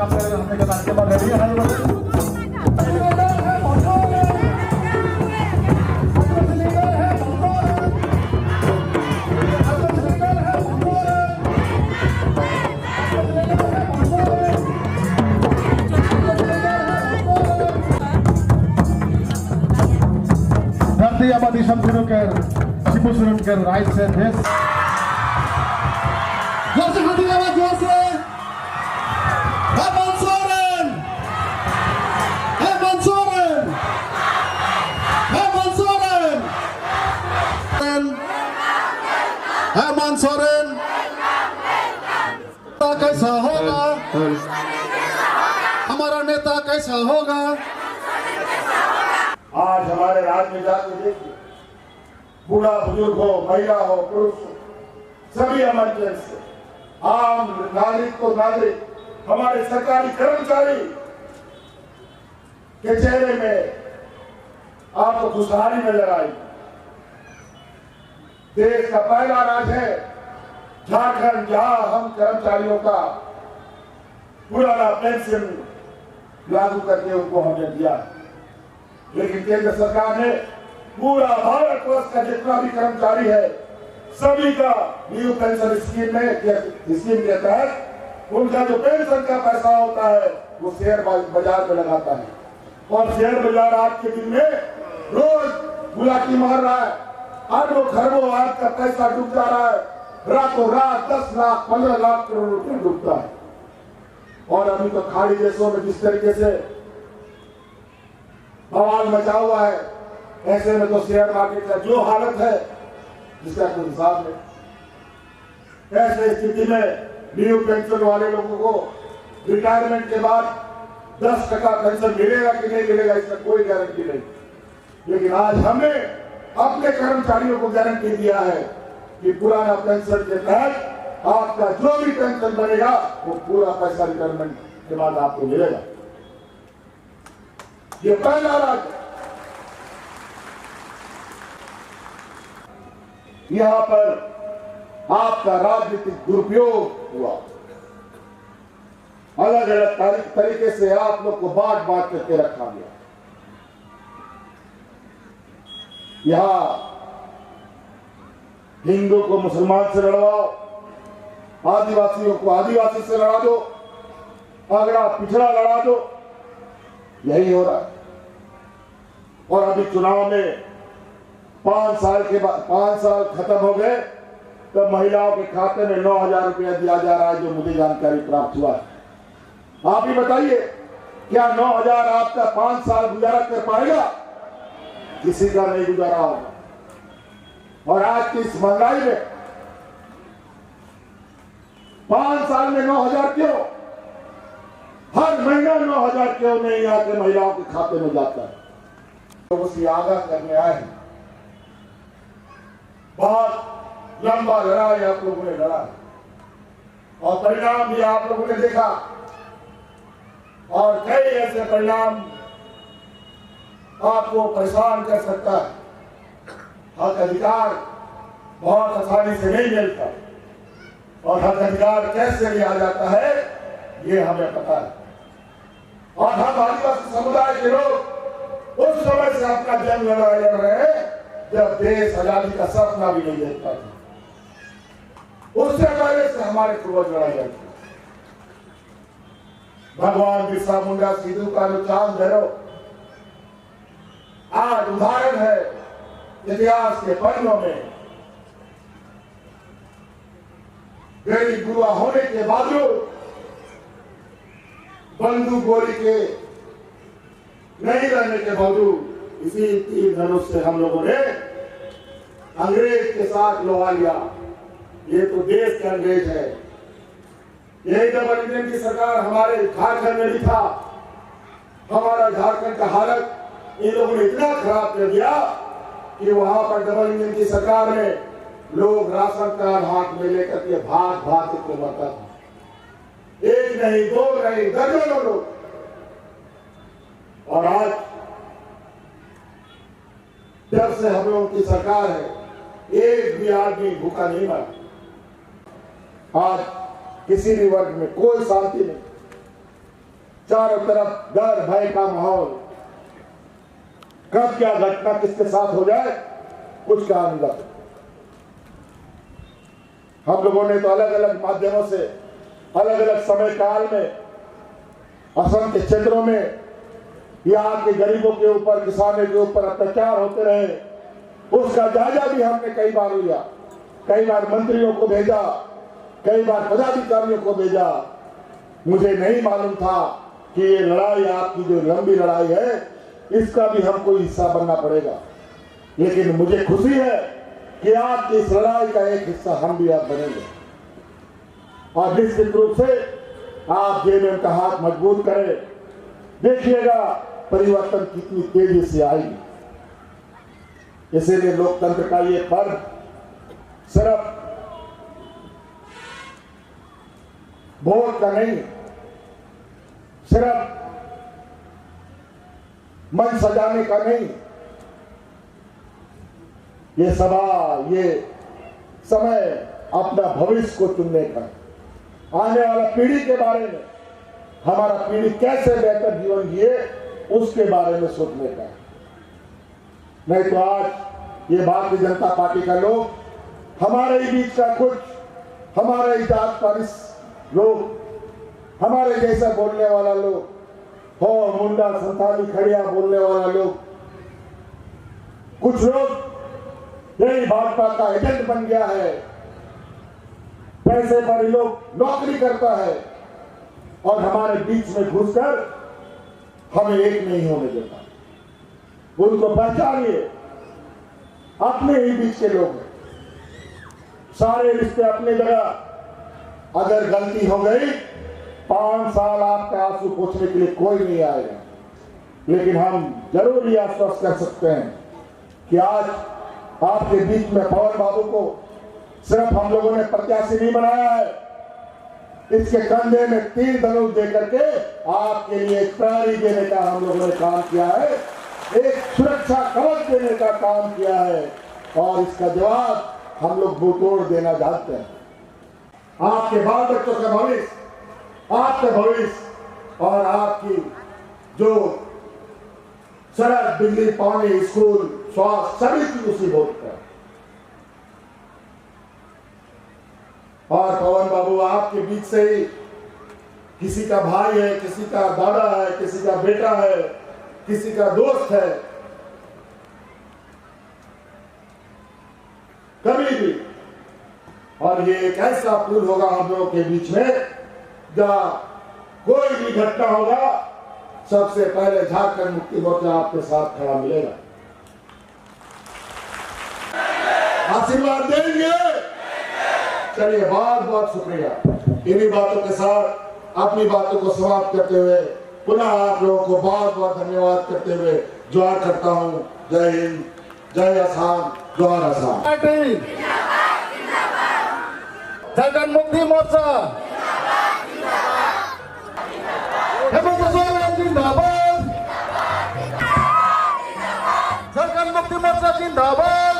आपल्याला हमने का कार्यक्रम रेडी है Abadi Shamsuruker, Shibu Surunker, right said this. Jose Hadilava Jose, Herman Soren, Herman Soren, Herman Soren, Herman Soren, कैसा होगा हमारा नेता कैसा होगा आज हमारे राज्य में जाकर देखिए, बूढ़ा बुजुर्ग हो, महिला हो, पुरुष हो, सभी इमरजेंसी आम नागरिक को नागरिक, हमारे सरकारी कर्मचारी के चेहरे में आपको खुशहाली नजर आई। देश का पहला राज्य है झारखंड जहां हम कर्मचारियों का पुराना पेंशन लागू करके उनको हमने दिया, लेकिन केंद्र सरकार ने पूरा भारतवर्ष का जितना भी कर्मचारी है सभी का न्यू पेंशन स्कीम के तहत उनका जो पेंशन का पैसा होता है वो शेयर बाजार में लगाता है, और शेयर बाजार आज के दिन में रोज गुलाटी मार रहा है, अरबों खरबों आज का पैसा डूब जा रहा है, रातों रात 10 लाख 15 लाख करोड़ रुपया डूबता है। और अभी तो खाड़ी देशों में जिस तरीके से बवाल मचा हुआ है, ऐसे में तो शेयर मार्केट का जो हालत है जिसका कोई हिसाब नहीं। ऐसे स्थिति में न्यू पेंशन वाले लोगों को रिटायरमेंट के बाद 10% पेंशन मिलेगा कि नहीं मिलेगा इसका कोई गारंटी नहीं, लेकिन आज हमने अपने कर्मचारियों को गारंटी दिया है कि पुराना पेंशन के तहत आपका जो भी पेंशन बनेगा वो पूरा पैसा रिटायरमेंट के बाद आपको मिलेगा। ये पहला राज्य, यहां पर आपका राजनीतिक दुरुपयोग हुआ, अलग अलग तरीके से आप लोग को बांट बांट करके रखा गया। यहां हिंदू को मुसलमान से लड़वाओ, आदिवासियों को आदिवासी से लड़ा दो, अगड़ा पिछड़ा लड़ा दो, यही हो रहा है। और अभी चुनाव में 5 साल के बाद 5 साल खत्म हो गए तो महिलाओं के खाते में 9,000 रुपया दिया जा रहा है, जो मुझे जानकारी प्राप्त हुआ है। आप ही बताइए, क्या 9,000 आपका 5 साल गुजारा कर पाएगा? किसी का नहीं गुजारा होगा। और आज की इस महंगाई में 5 साल में 9,000 क्यों? हर महीना 9,000 क्यों नहीं यहाँ के महिलाओं के खाते में जाता है? तो उसी आगाह करने आए हैं। बहुत लंबा लड़ाई आप लोगों ने लड़ा और परिणाम भी आप लोगों ने देखा, और कई ऐसे परिणाम आपको परेशान कर सकता है। हक अधिकार बहुत आसानी से नहीं मिलता, और हक अधिकार कैसे लिया जाता है ये हमें पता है। और हम आदिवासी समुदाय के लोग उस समय से अपना जंग लड़ रहे हैं जब देश आजादी का सपना भी नहीं देखता था। उससे पहले से हमारे पूर्वज लड़ाई लड़ते। भगवान बिरसा मुंडा, सिद्धू कान्हू, चांद भैरव आज उदाहरण है इतिहास के पन्नों में। गरीब गुरुआ होने के बावजूद, बंदूक गोली के नहीं रहने के बावजूद, इसी तीर धनुष से हम लोगों ने अंग्रेज के साथ लोहा लिया। ये तो देश के अंग्रेज है। यही डबल इंजन की सरकार हमारे झारखंड में भी था। हमारा झारखंड का हालत इन लोगों ने इतना खराब कर दिया कि वहां पर डबल इंजन की सरकार में लोग राशन कार्ड हाथ में लेकर के भाग भाग के मरता था। एक नहीं, दो नहीं, दर्जनों लोग। और आज जब से हम लोगों की सरकार है, एक भी आदमी भूखा नहीं मरा। आज किसी भी वर्ग में कोई शांति नहीं। चारों तरफ डर भय का माहौल, कब क्या घटना किसके साथ हो जाए कुछ कहा नहीं जा सकता। हम लोगों ने तो अलग अलग माध्यमों से अलग अलग समय काल में असम के क्षेत्रों में यहाँ के गरीबों के ऊपर, किसानों के ऊपर अत्याचार होते रहे, उसका जायजा भी हमने कई बार लिया। कई बार मंत्रियों को भेजा, कई बार पदाधिकारियों को भेजा। मुझे नहीं मालूम था कि ये लड़ाई, आपकी जो लंबी लड़ाई है, इसका भी हमको हिस्सा बनना पड़ेगा। लेकिन मुझे खुशी है कि आपकी इस लड़ाई का एक हिस्सा हम भी आप बनेंगे और निश्चित रूप से आप जेएमएम का हाथ मजबूत करें। देखिएगा परिवर्तन कितनी तेजी से आएगी। इसीलिए लोकतंत्र का ये पर्व सिर्फ वोट का नहीं, सिर्फ मन सजाने का नहीं, ये सभा, ये समय अपना भविष्य को चुनने का, आने वाला पीढ़ी के बारे में, हमारा पीढ़ी कैसे बेहतर जीवन जिए उसके बारे में सोचने का। नहीं तो आज ये भारतीय जनता पार्टी का लोग, हमारे ही बीच का कुछ, हमारे ही जात पात लोग, हमारे जैसा बोलने वाला लोग, हो मुंडा संताली खड़िया बोलने वाला लोग, कुछ लोग यही भाजपा का एजेंट बन गया है। पैसे पर लोग नौकरी करता है और हमारे बीच में घुसकर हमें एक नहीं होने देता। उनको पहचानिए, अपने ही बीच के लोग हैं, सारे रिश्ते अपनी जगह। अगर गलती हो गई 5 साल आपका आंसू पोंछने के लिए कोई नहीं आएगा, लेकिन हम जरूर ये आश्वस्त कर सकते हैं कि आज आपके बीच में पवन बाबू को सिर्फ हम लोगों ने प्रत्याशी नहीं बनाया है, इसके कंधे में तीर धनुष दे करके आपके लिए एक प्रहरी देने का हम लोगों ने काम किया है, एक सुरक्षा कवच देने का काम किया है और इसका जवाब हम लोग मुंहतोड़ देना जानते हैं। आपके बाल बच्चों का भविष्य, आपका भविष्य और आपकी जो सड़क, बिजली, पानी, स्कूल, स्वास्थ्य, सभी चीज उसी वोट पर। और पवन बाबू आपके बीच से ही किसी का भाई है, किसी का दादा है, किसी का बेटा है, किसी का दोस्त है, कभी भी। और ये एक ऐसा पुल होगा हम लोगों के बीच में, जहां कोई भी घटना होगा सबसे पहले झारखंड मुक्ति मोर्चा आपके साथ खड़ा मिलेगा। आशीर्वाद देंगे। चलिए, बहुत बहुत शुक्रिया। इन्हीं बातों के साथ अपनी बातों को समाप्त करते हुए पुनः आप लोगों को बहुत बहुत धन्यवाद करते हुए जोहार करता हूं। जय हिंद, जय आसाम, जोहार आसाम। झारखंड मुक्ति मोर्चा जिंदाबाद, झारखंड मुक्ति मोर्चा जिंदाबाद,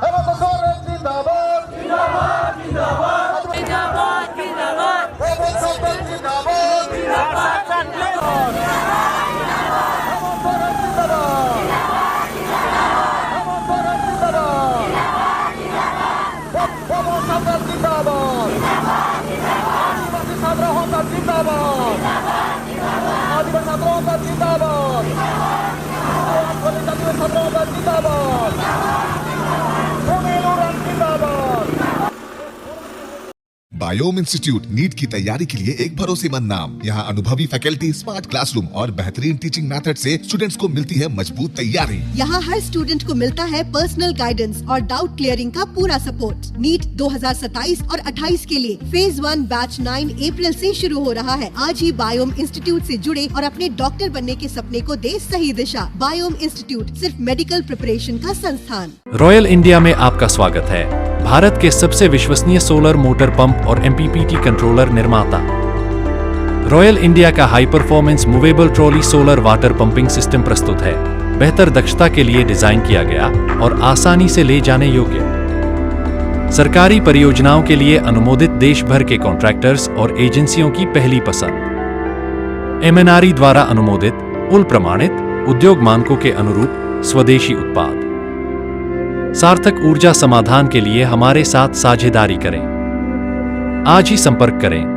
हेमंत सोरेन जिंदाबाद, जिंदाबाद, जिंदाबाद, जिंदाबाद, जिंदाबाद, हेमंत सोरेन जिंदाबाद, जिंदाबाद, जिंदाबाद, हेमंत सोरेन जिंदाबाद, हेमंत सोरेन जिंदाबाद, हेमंत सोरेन जिंदाबाद, आदिवासी छात्रों का जिंदाबाद, आदिवासी छात्रों का जिंदाबाद, छात्रों का जिंदाबाद, बायोम इंस्टीट्यूट नीट की तैयारी के लिए एक भरोसेमंद नाम। यहाँ अनुभवी फैकल्टी, स्मार्ट क्लासरूम और बेहतरीन टीचिंग मेथड से स्टूडेंट्स को मिलती है मजबूत तैयारी। यहाँ हर स्टूडेंट को मिलता है पर्सनल गाइडेंस और डाउट क्लियरिंग का पूरा सपोर्ट। नीट 2027 और 28 के लिए फेज 1 बैच 9 अप्रैल से शुरू हो रहा है। आज ही बायोम इंस्टीट्यूट से जुड़े और अपने डॉक्टर बनने के सपने को दे सही दिशा। बायोम इंस्टीट्यूट सिर्फ मेडिकल प्रिपरेशन का संस्थान। रॉयल इंडिया में आपका स्वागत है। भारत के सबसे विश्वसनीय सोलर मोटर पंप और MPPT कंट्रोलर निर्माता। रॉयल इंडिया का high performance movable trolley solar water pumping system प्रस्तुत है। बेहतर दक्षता के लिए डिजाइन किया गया और आसानी से ले जाने योग्य। सरकारी परियोजनाओं के लिए अनुमोदित देश भर के कॉन्ट्रैक्टर्स और एजेंसियों की पहली पसंद। MNRE द्वारा अनुमोदित, उल प्रमाणित, उद्योग मानकों के अनुरूप स्वदेशी उत्पाद। सार्थक ऊर्जा समाधान के लिए हमारे साथ साझेदारी करें। आज ही संपर्क करें